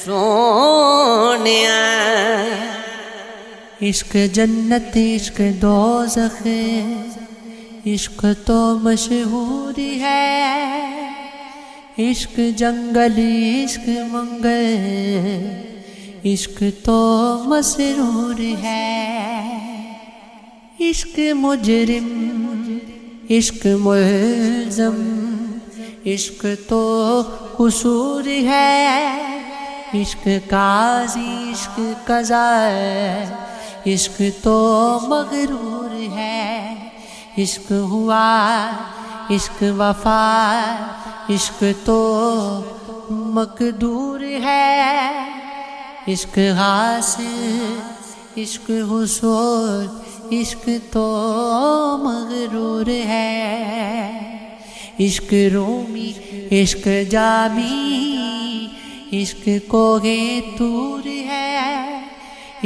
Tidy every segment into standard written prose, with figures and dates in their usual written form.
سونیا عشق جنت عشق دوزخ عشق تو مشہور ہے، عشق جنگل عشق منگل عشق تو مسرور ہے، عشق مجرم عشق ملزم عشق تو قصور ہے، عشق قاضی عشق قضا عشق تو مغرور ہے، عشق ہوا عشق وفا عشق تو مقدور ہے، عشق حاصل عشق حصول عشق تو مغرور ہے، عشق رومی عشق جامی عشق کوہ طور ہے،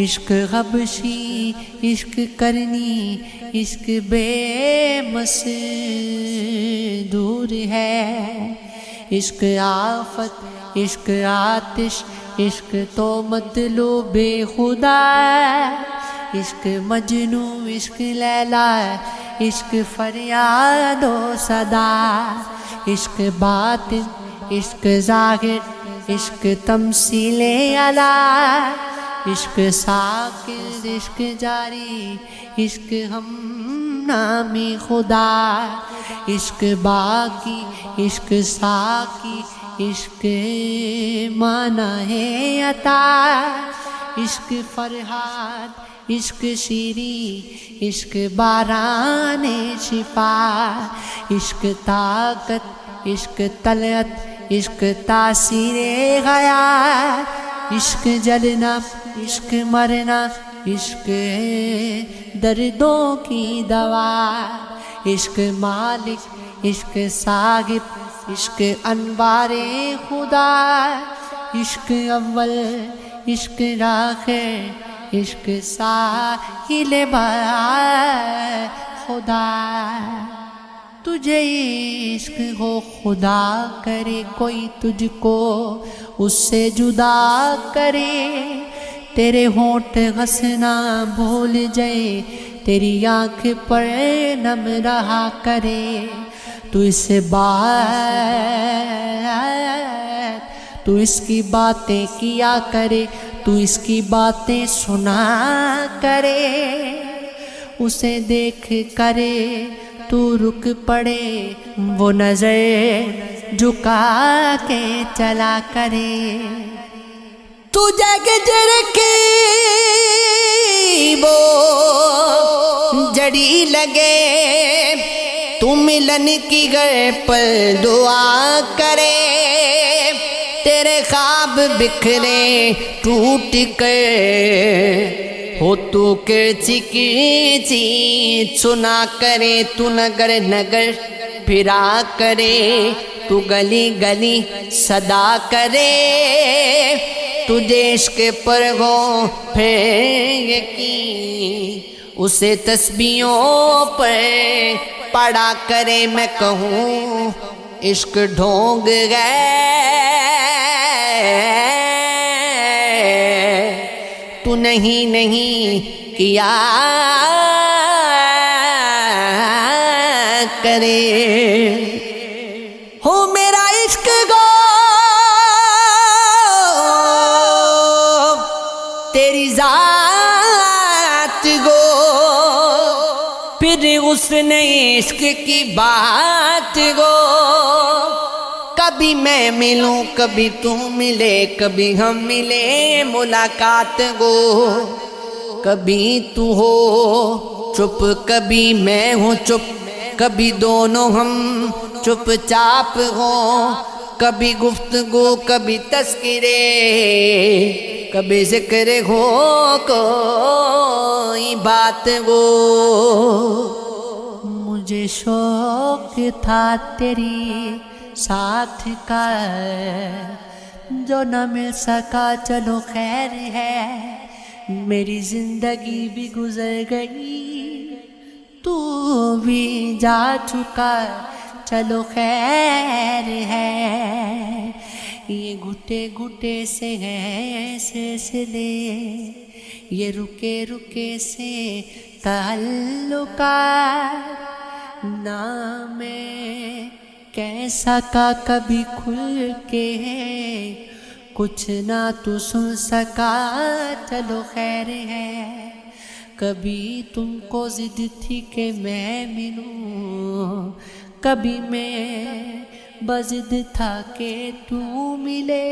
عشق حبشی عشق کرنی عشق بے مس دور ہے، عشق آفت عشق آتش عشق تو مطلوب خدا، عشق مجنو عشق لیلا عشق فریاد و صدا، عشق باطن عشق ظاہر عشق تمثیل اعلیٰ، عشق ساکر عشق جاری عشق ہم نامی خدا، عشق باقی عشق ساقی عشق مانا ہے عطا، عشق فرحات عشق شیری عشق باران شفا، عشق طاقت عشق طلعت عشق تاثیر حیات، عشق جلنا عشق مرنا عشق دردوں کی دوا، عشق مالک عشق صاحب عشق انوار خدا، عشق اول عشق آخر عشق ساحل بہار خدا، تجھے عشق ہو خدا کرے کوئی تجھ کو اس سے جدا کرے، تیرے ہونٹ ہنسنا بھول جائے تیری آنکھ پر نم رہا کرے، تو اس تو اس کی باتیں کیا کرے، تو اس کی باتیں سنا کرے، اسے دیکھ کرے تو رک پڑے وہ نظر جھکا کے چلا کرے، تو جگ جڑکے وہ جڑی لگے، تو ملن کی گھر پر دعا کرے، تیرے خواب بکھرے ٹوٹ کر ہو تو کرچی کرچی سنا کرے، تو نگر نگر پھرا کرے، تو گلی گلی صدا کرے، تجھے عشق پر ہو پھر یقین اسے تسبیحوں پر پڑا کرے، میں کہوں عشق ڈھونگ گئے تو نہیں کیا کرے، ہو میرا عشق گو تیری ذات گو، پھر اس نے عشق کی بات گو، کبھی میں ملوں کبھی تو ملے، کبھی ہم ملے ملاقات گو، کبھی تو ہو چپ کبھی میں ہوں چپ، کبھی دونوں ہم چپ چاپ ہوں، کبھی گفتگو کبھی تذکرے، کبھی ذکر ہو کوئی بات گو، مجھے شوق تھا تیری ساتھ کا جو نہ مل سکا، چلو خیر ہے میری زندگی بھی گزر گئی، تو بھی جا چکا چلو خیر ہے، ये घुटे घुटे से है सिलसिले, ये रुके रुके से ताल्लुकात। ना मैं कह सका कभी खुल के, कुछ ना तू सुन सका, चलो खैर है। कभी तुमको जिद थी कि मैं मिलूं, कभी मैं बज़िद था कि तू मिले।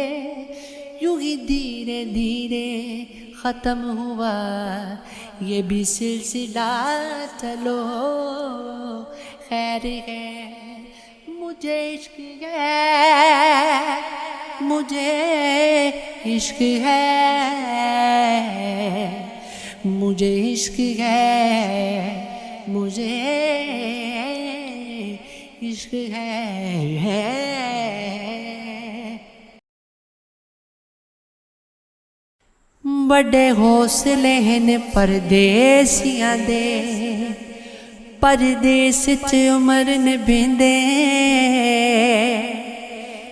यूं ही धीरे धीरे ख़त्म हुआ ये भी सिलसिला, चलो खैर है। मुझे इश्क है, मुझे इश्क है, मुझे इश्क है, मुझे इश्क है। बड़े हौसले ने परदेसियां दे, परदेस च उमर ने बिंदे।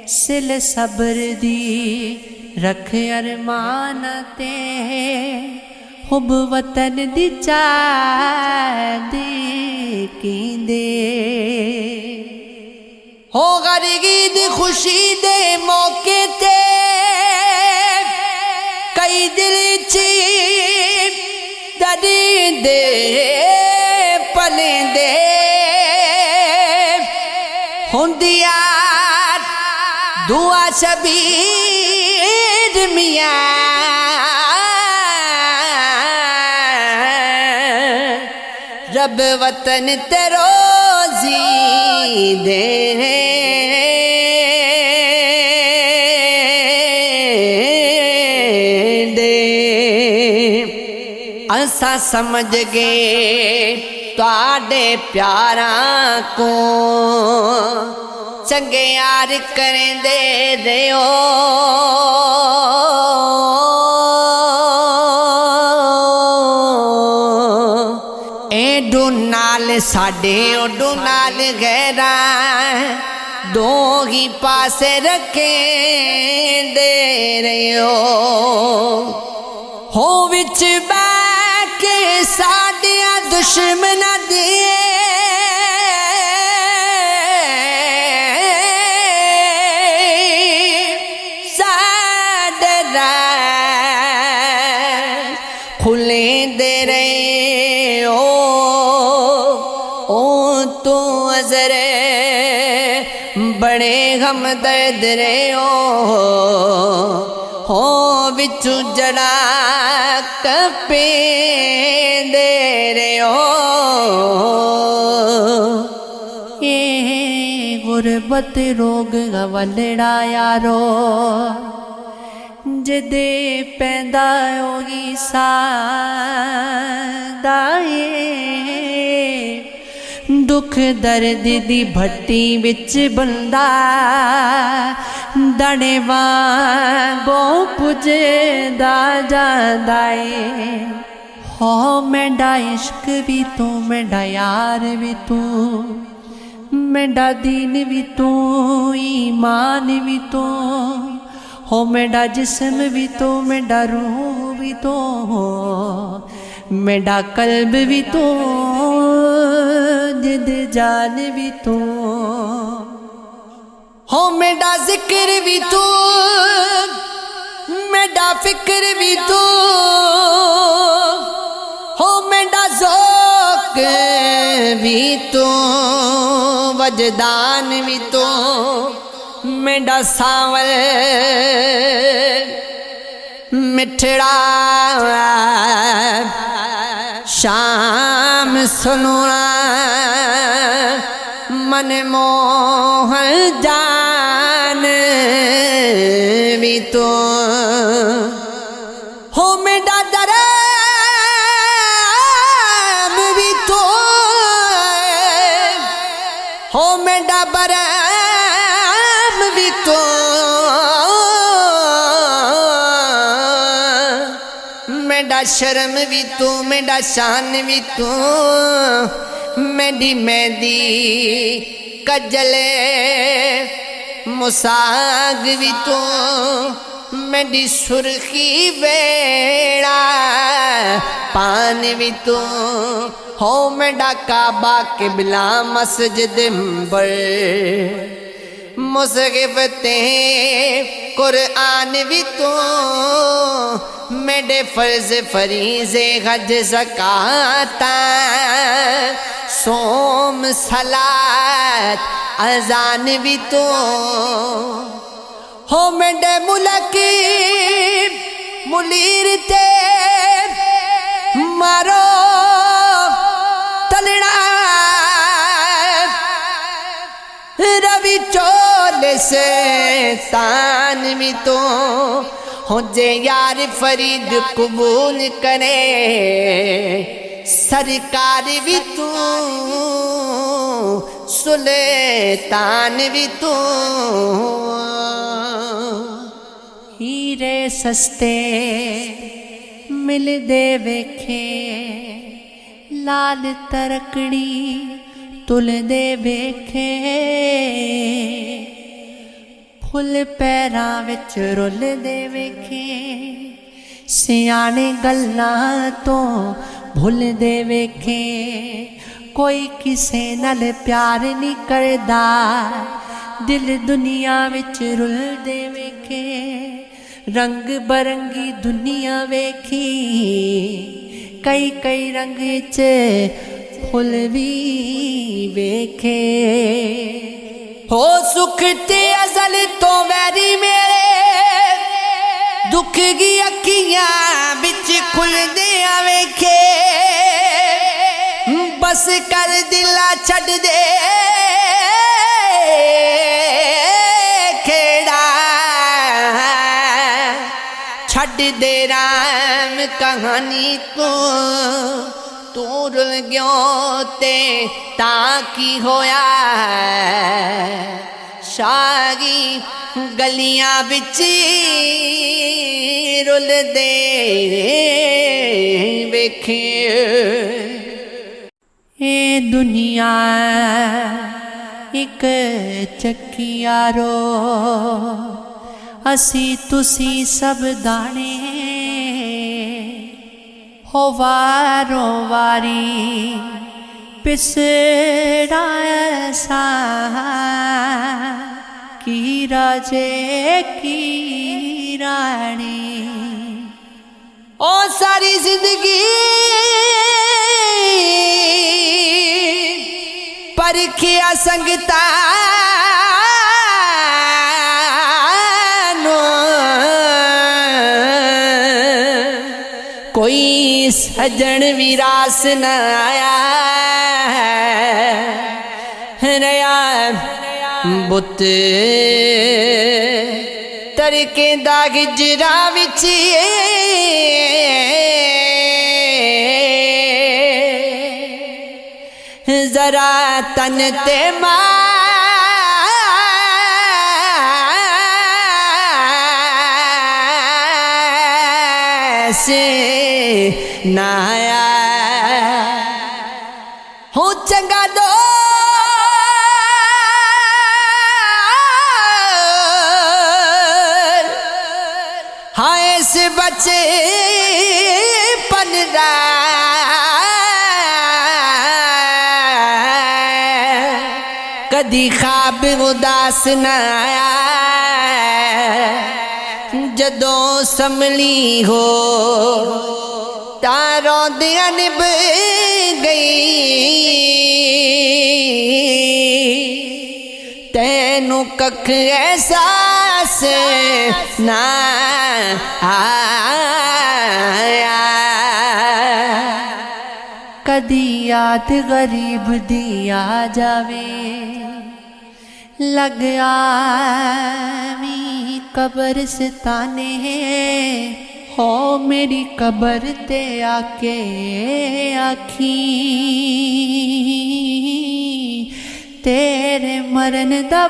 सिल सब्र दी रख अरमान ते, हुब वतन दी चाहदी कींदे। हो गरगी दी खुशी दे मौके ते, कई दिल ची दर्दे पलेंदे। हुंदिया दुआ शबीर मियां, रब वतन ते रोज़ी दे। असा समझ गए तुहाडे प्यारां को, चंगे यार करेंदे रहो। एडू नाल साडे ओडू नाल गहरा, दो ही पासे रखे दे रहो। हो विच बैठ के साडिया दुश्मना दे, साडे खुले दे रहे ओ तो अजरे बड़े हम दर्द रहे हो विचू जड़ा कपे दे रहे हो। ये गुरबत रोग गवलड़ा यारो, जदे पैदा होगी सादाए। दुख दर्द दी भट्टी विच बंदा, दड़े वांगो पुजदा जांदा है। हो मेरा इश्क भी तू, मेरा यार भी तू, मेरा दीन भी तू, ईमान भी तू। हो मेरा जिस्म भी तो, मेरा रूह भी तो, मेरा कल्ब भी तो, जिद जान भी तो। हो मेरा जिक्र भी तो, मेरा फिक्र भी तो। हो मेरा ज़ौक़ भी तो, वजदान भी तो। मेरा सावल मिठड़ा शाम सुनूना, मन मोहन जान भी तो। हो मेरा दरम भी तो, हो मेरा बरम भी तो। मेरा शर्म भी तू, मेरा शान भी तू। मेरी मेहंदी कजले मुसाग भी तू मेरी सुर्खी वेड़ा पान भी तू हो मेरा काबा किबला मस्जिद अंबर मुसहिफ ते कुरान भी तू मेरे फर्ज फरीज़े हज ज़काता सोम सलात अज़ान भी तू हो मेरे मुल्क मुलीर ते मारो तलड़ा रवि चोल से तान भी तो हो जे यार फरीद कबूल करे सरकार भी तू सुल्तान भी तू हीरे सस्ते मिलदे वेखे लाल तरकड़ी तुलदे वेखे फुल पैरां विच रुलदे वेखे सियाणे गल्लां तो भुलदे वेखे कोई किसे नाल प्यार नहीं करदा दिल दुनिया विच रुलदे वेखे रंग बरंगी दुनिया वेखी कई कई रंग च फुल भी वेखे हो सुख ते अज़ल तो वैरी मेरे दुख की अखियां बिच खुलदे वेखे बस कर दिला छड़ दे खेड़ा छड़ दे राम कहानी तू तू रुल गयो ते ताकी होया शागी गलियां बिच रुल दे वेखे ए दुनिया एक चक्कियारो असी तुसी सब दाने हो वारो वारी पिसड़ा ऐसा की राजे की रानी ओ सारी जिंदगी परखिया संगता कोई सजन विरास न आया रया बुत तरके दा गिजरा विच जरा तन ते से नाया हो चंगा दो हाँ इस बच्चे पनरा कदी ख्वाब उदास न आया जदों संभली हो तारों दिया निभ गई तैनू कख एहसास ना आया कदी याद गरीब दी आ जावे लग आवी कब्रिस्ताने हो मेरी कबर ते आके आखी तेरे मरन दा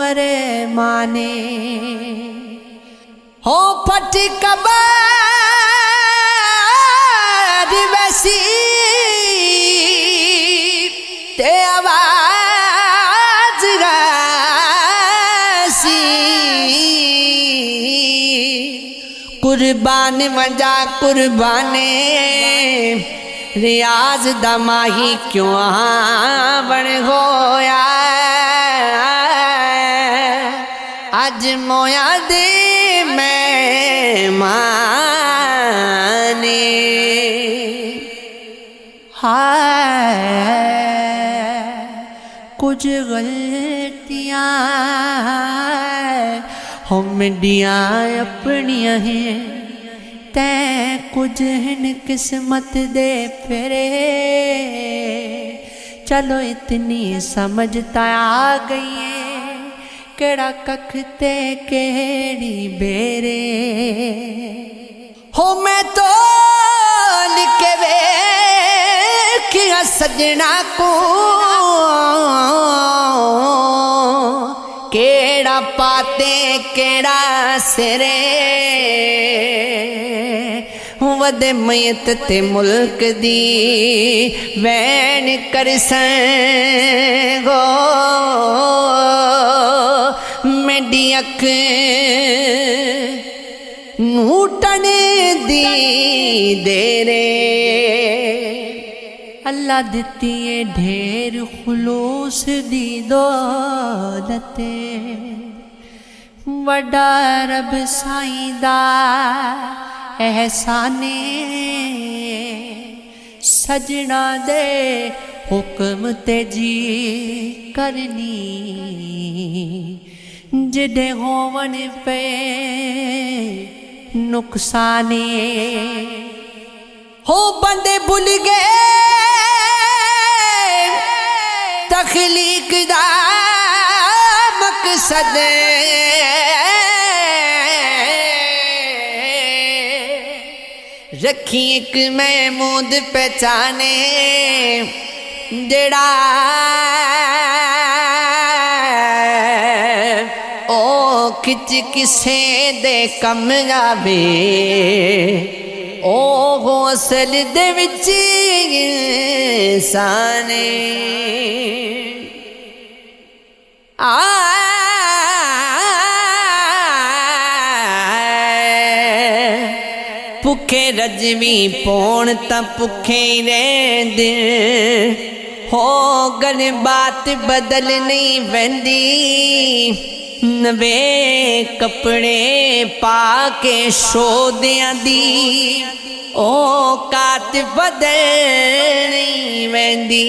अरे माने हो फट कबर वैसी ते आवाज कुर्बान वजा कुर्बाने रियाज दा माही क्यों बन होया अज मोया दे मेहमाने हाय कुछ गलतियाँ हमदियाँ अपनियाँ हैं तैं कुछ हिन किस्मत दे फेरे चलो इतनी समझता आ गई है केड़ा कख ते केड़ी बेरे हो मैं तो लिखे वे किया सजना को केड़ा पाते केड़ा सिरे वदे मयत ते मुल्क दी वैन कर संगो मेरी अख नूटन दी देरे अल्लाह दिती है ढेर खुलूस दी दौलते वड्डा रब साईं दा एहसाने सजना दे हुक्म ते जी करनी जिदे होवन पे नुकसाने हो बंदे भुल गए तखलीक दा मकसद रखी एक महमूद पहचाने जड़ा ओ खिच किसे दे कम जावे ओ हो असल दे विच इंसाने भुखे रजवी पौन तां भुखे ही रहंदे हो गल बात बदल नहीं वेंदी नवे कपड़े पा के शोदियां दी औकात बदल नहीं वेंदी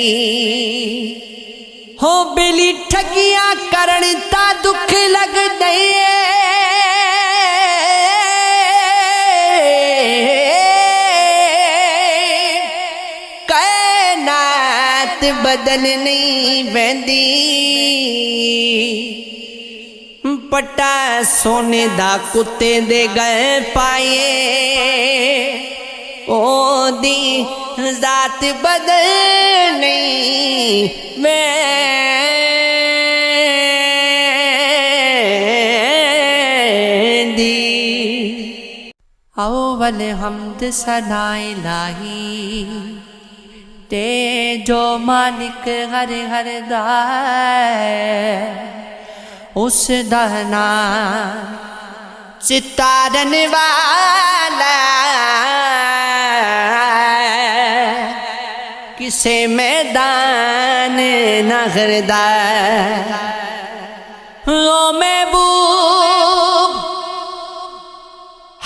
हो बेली ठगियां करन ता दुख लगदे बदल नहीं वेंदी पट्टा सोने दा कुत्ते दे गए पाए ओ दी जात बदल नहीं वेंदी अव्वल हम्द सना इलाही ते जो मालिक हर हर दा उस दहना चितारन वाला किसे मैदान नगरदा ओ महबूब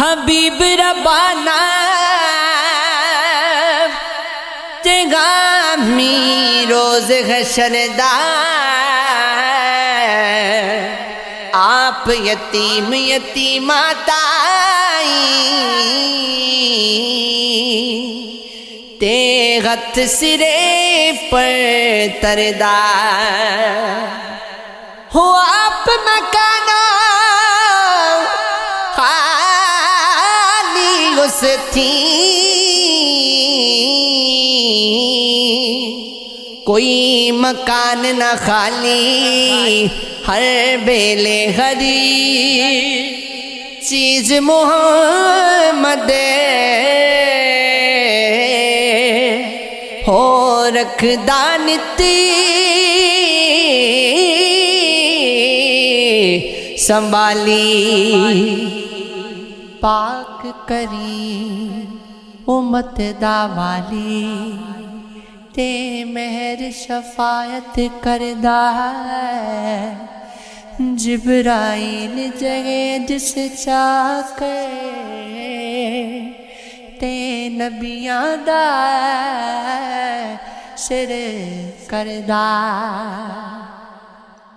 हबीब रब्बाना गामी रोज हशरदा आप यतीम यतीमा ताई ते हथ सिरे पर तरदा हो आप मकाना खाली उस थी कोई मकान न खाली हर बेले हरी चीज मोहम्मद हो रखदा निती संभाली पाक करी उम्मत दा वाली ते मेहर शफायत करदा है जिब्राइल जगे जिस चाके ते नबियां दा सिर करदा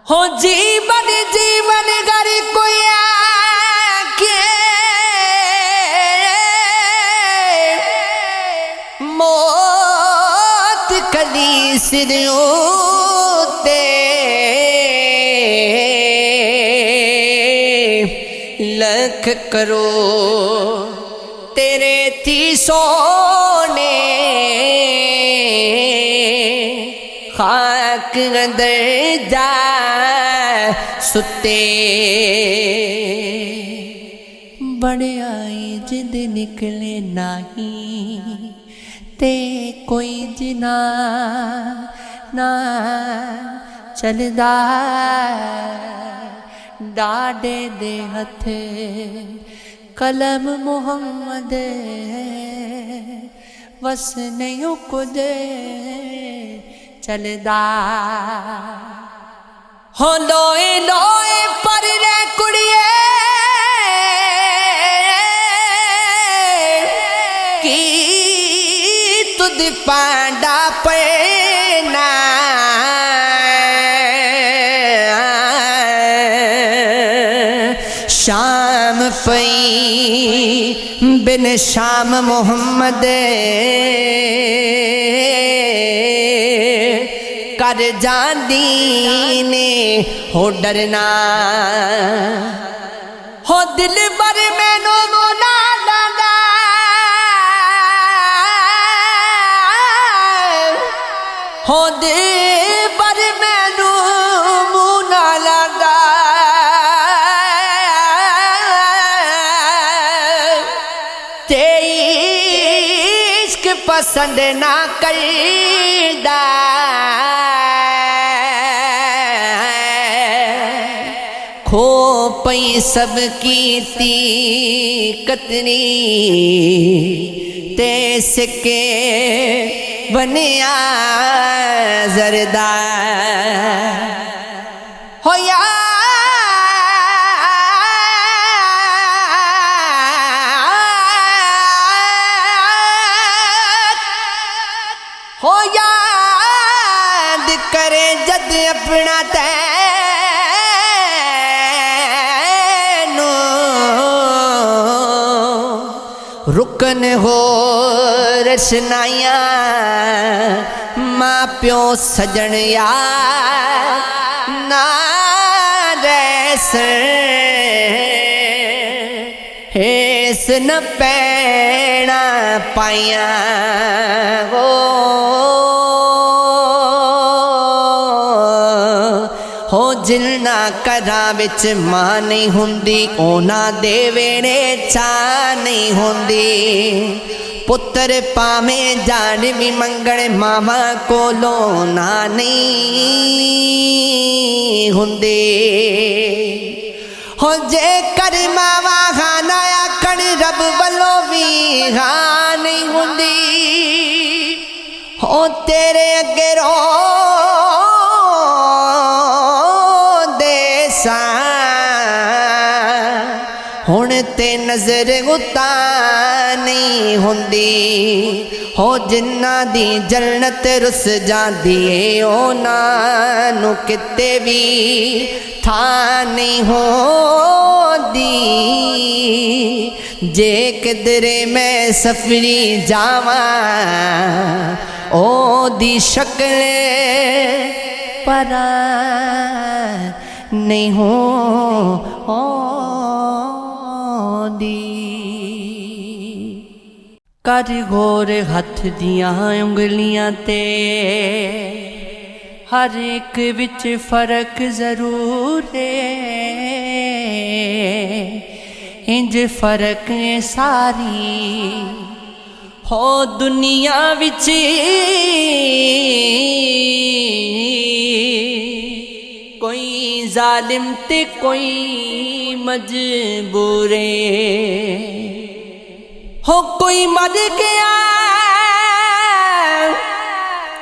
हो जीवन घर कोई आके मौत कली सिरों ते लख करो तेरे थी सोने खाक अंदर जा सुते बड़े आई जिद निकले नहीं ते कोई जिना ना चलदा डाडे दे हथ कलम मुहम्मद वस नहीं कुद चलदा हो लोए लोए पर रे कुड़िए की तुद पांडा पैना शाम पई बिन शाम मोहम्मद कर जांदी ने हो डरना हो दिल बर मैनू मुना लांदा हो दिल बर मैनू मुना लांदा ते इश्क पसंद ना करदा खो पई सब कीती कतनी ते सिके बनिया जरदा होया हो याद करे जद अपना तैनू रुकन हो रचनाइया माँ प्यो सजन यार ना रैस हेस न पैना पाइया हो जिन्ना घरां विच मां नहीं हुंदी ओना दे वेणे चा नहीं हुंदी पुत्र पावे जान भी मंगण मावा कोलों ना नहीं हुंदी हो जे कर मावा खाना आखण रब वल्लों भी हाँ नहीं हुंदी हो तेरे अगे रो हुण ते नजर उता नहीं हुंदी हो जिन्ना दी जन्नत रुस जांदी है उन्हां नूं किते भी था नहीं होंदी जे किधरे मैं सफरी जावां ओ दी शक्ल परा नहीं हो कर गोर हथ दियां उंगलियां ते हर एक विच फर्क जरूर है इंज फर्क है सारी हो दुनिया विच कोई जालिम ते कोई मजबूर है ہو کوئی مر گیا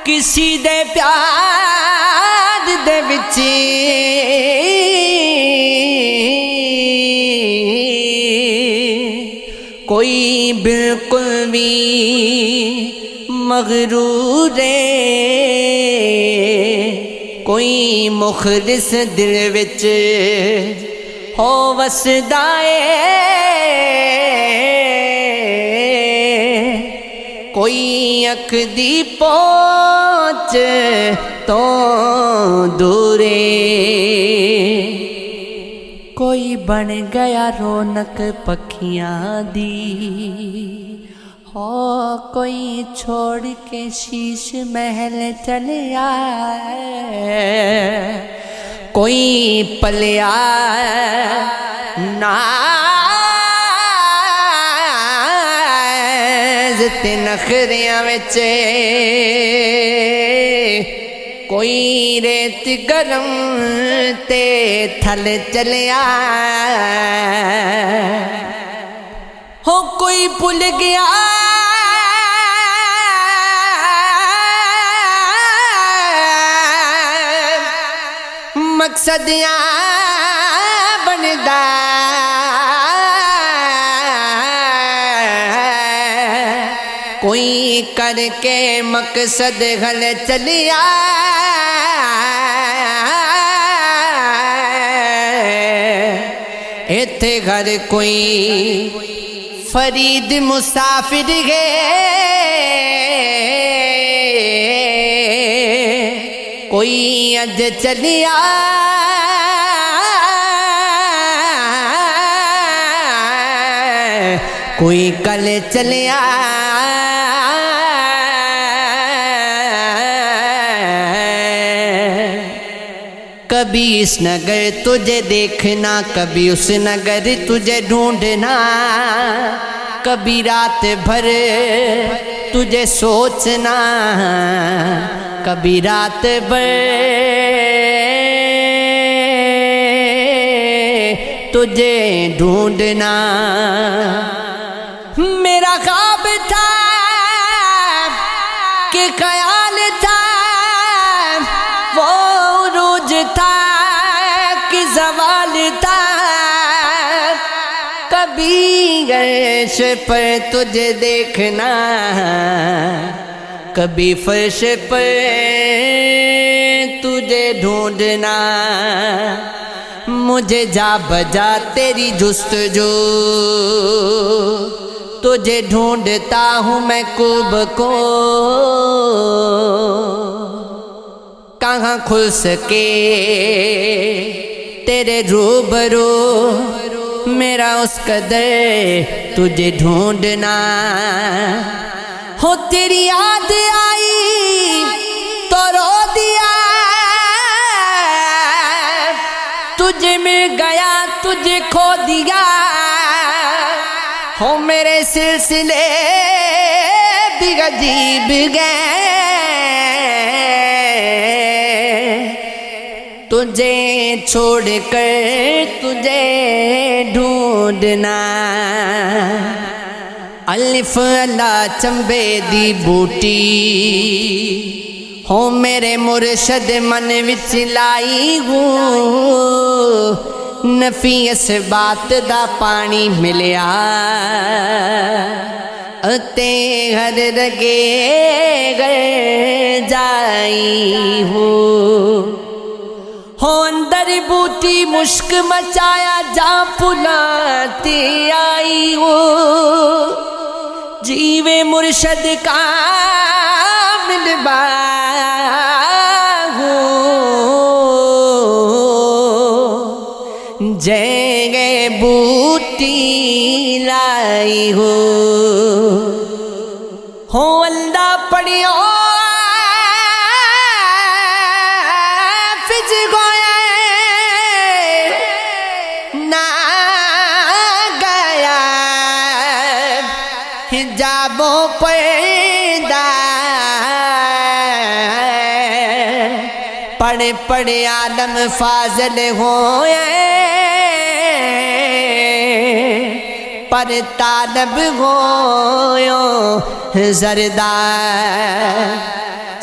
کسی دے پیار دے وچ کوئی بالکل بھی مغرور ہے کوئی مخلص دل وچ ہو وسدا ہے کوئی اکھ دی پہنچ تو دور کوئی بن گیا رونق پکھیاں دی ہو کوئی چھوڑ کے شیش محل چلیا کوئی پلیا ناز تے نخریاں وچ کوئی ریت گرم تے تھل چلیا ہو کوئی بھول گیا مقصد بندا کوئی کر کے مقصد گل چلیا ایتھے گھر کوئی فرید مسافر ہے کوئی اج چلیا کوئی کل چلیا کبھی اس نگر تجھے دیکھنا کبھی اس نگر تجھے ڈھونڈنا کبھی رات بھر تجھے سوچنا کبھی رات بھر تجھے ڈھونڈنا میرا خواب تھا کہ خیال تھا وہ عروج تھا کہ زوال تھا کبھی عرش پر تجھے دیکھنا کبھی فرش پر تجھے ڈھونڈنا مجھے جا بجا تیری جستجو تجھے ڈھونڈتا ہوں میں کو بکو کہاں کھل سکے تیرے روبرو میرا اس قدر تجھے ڈھونڈنا ہو تیری یاد آئی تو رو دیا تجھے مل گیا تجھے کھو دیا ہو میرے سلسلے بھی عجیب گئے تجھے چھوڑ کر تجھے ڈھونڈنا الف اللہ چمبے دی بوٹی ہو میرے مرشد من وچ لائی ہوں نفی اس بات دا پانی ملیا اتے ہر رگے گر جائی ہو اندر بوٹی مشک مچایا جا پھلاتی آئی ہو جیوے مرشد کا ملبا جگہ بوٹی لائی ہو اللہ پڑھیو فج گویا نہ گیا حجابوں پردہ پڑھ پڑھ عالم فاضل ہوئے پر طالب ہویو زردار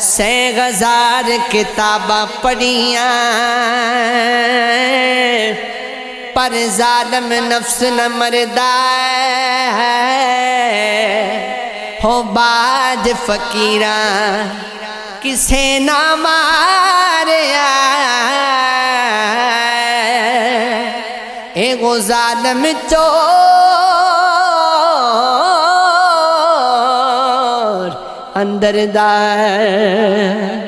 سے غزار کتاباں پڑھیاں پر ظالم نفس نہ مردا ہو باج فقیراں کسے نہ ماریا اے گو ظالم چور اندر دار